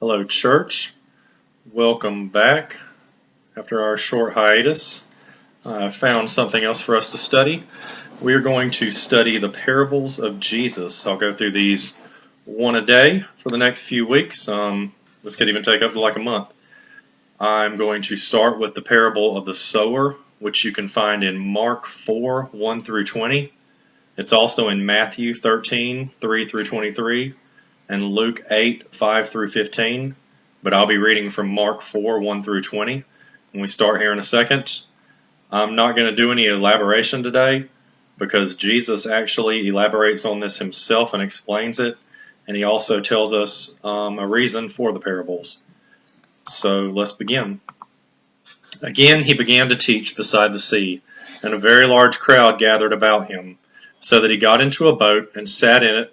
Hello, church. Welcome back after our short hiatus. I found something else for us to study. We are going to study the parables of Jesus. I'll go through these one a day for the next few weeks. This could even take up to like a month. I'm going to start with the parable of the sower, which you can find in Mark 4, 1 through 20. It's also in Matthew 13, 3 through 23. And Luke 8, 5 through 15, but I'll be reading from Mark 4, 1 through 20, and we start here in a second. I'm not going to do any elaboration today, because Jesus actually elaborates on this himself and explains it, and he also tells us a reason for the parables. So let's begin. Again he began to teach beside the sea, and a very large crowd gathered about him, so that he got into a boat and sat in it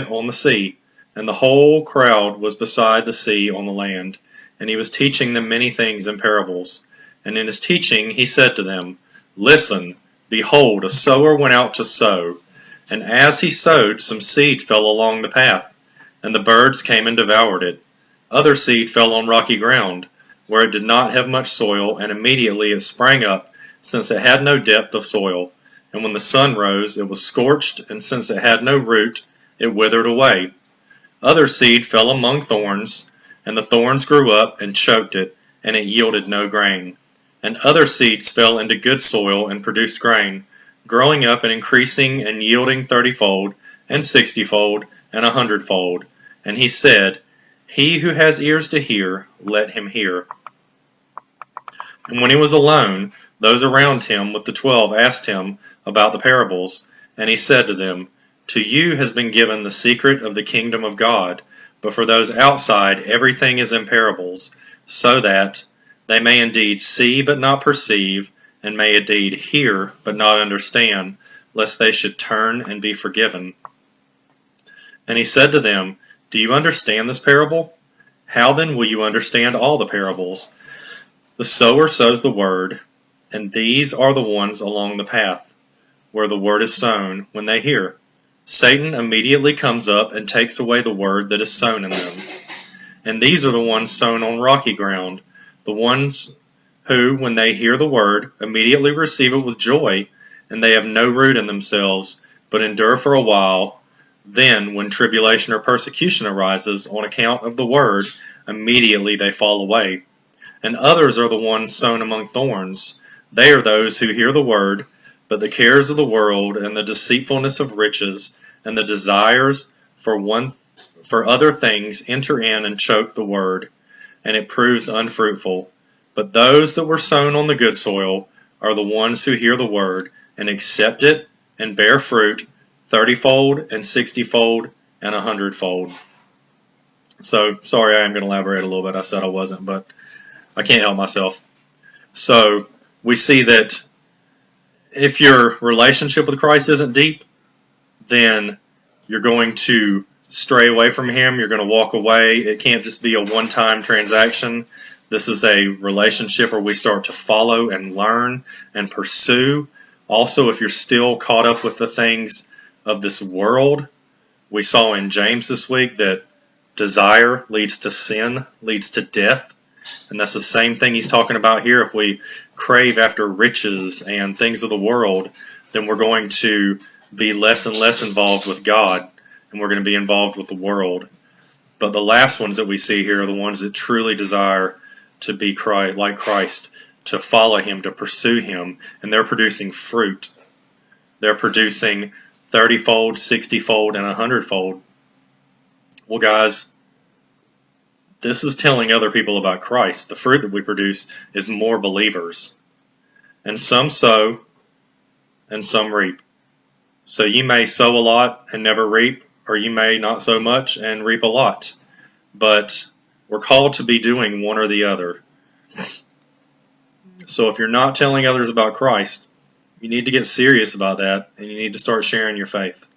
on the sea, and the whole crowd was beside the sea on the land. And he was teaching them many things in parables. And in his teaching he said to them, Listen, behold, a sower went out to sow. And as he sowed, some seed fell along the path, and the birds came and devoured it. Other seed fell on rocky ground, where it did not have much soil, and immediately it sprang up, since it had no depth of soil. And when the sun rose, it was scorched, and since it had no root, it withered away. Other seed fell among thorns, and the thorns grew up and choked it, and it yielded no grain. And other seeds fell into good soil and produced grain, growing up and increasing and yielding 30-fold, and 60-fold, and 100-fold. And he said, He who has ears to hear, let him hear. And when he was alone, those around him with the 12 asked him about the parables, and he said to them, To you has been given the secret of the kingdom of God, but for those outside everything is in parables, so that they may indeed see but not perceive, and may indeed hear but not understand, lest they should turn and be forgiven. And he said to them, Do you understand this parable? How then will you understand all the parables? The sower sows the word, and these are the ones along the path, where the word is sown when they hear. Satan immediately comes up and takes away the word that is sown in them. And these are the ones sown on rocky ground, the ones who, when they hear the word, immediately receive it with joy, and they have no root in themselves, but endure for a while. Then, when tribulation or persecution arises on account of the word, immediately they fall away. And others are the ones sown among thorns. They are those who hear the word, but the cares of the world and the deceitfulness of riches and the desires for other things enter in and choke the word, and it proves unfruitful. But those that were sown on the good soil are the ones who hear the word and accept it and bear fruit 30-fold and 60-fold and 100-fold. So, sorry, I am going to elaborate a little bit. I said I wasn't, but I can't help myself. So, we see that if your relationship with Christ isn't deep, then you're going to stray away from Him. You're going to walk away. It can't just be a one-time transaction. This is a relationship where we start to follow and learn and pursue. Also, if you're still caught up with the things of this world, we saw in James this week that desire leads to sin, leads to death. And that's the same thing he's talking about here. If we crave after riches and things of the world, then we're going to be less and less involved with God, and we're going to be involved with the world. But the last ones that we see here are the ones that truly desire to be like Christ, to follow Him, to pursue Him, and they're producing fruit. They're producing 30-fold, 60-fold, and 100-fold. Well, guys, this is telling other people about Christ. The fruit that we produce is more believers. And some sow, and some reap. So you may sow a lot and never reap, or you may not sow much and reap a lot. But we're called to be doing one or the other. So if you're not telling others about Christ, you need to get serious about that, and you need to start sharing your faith.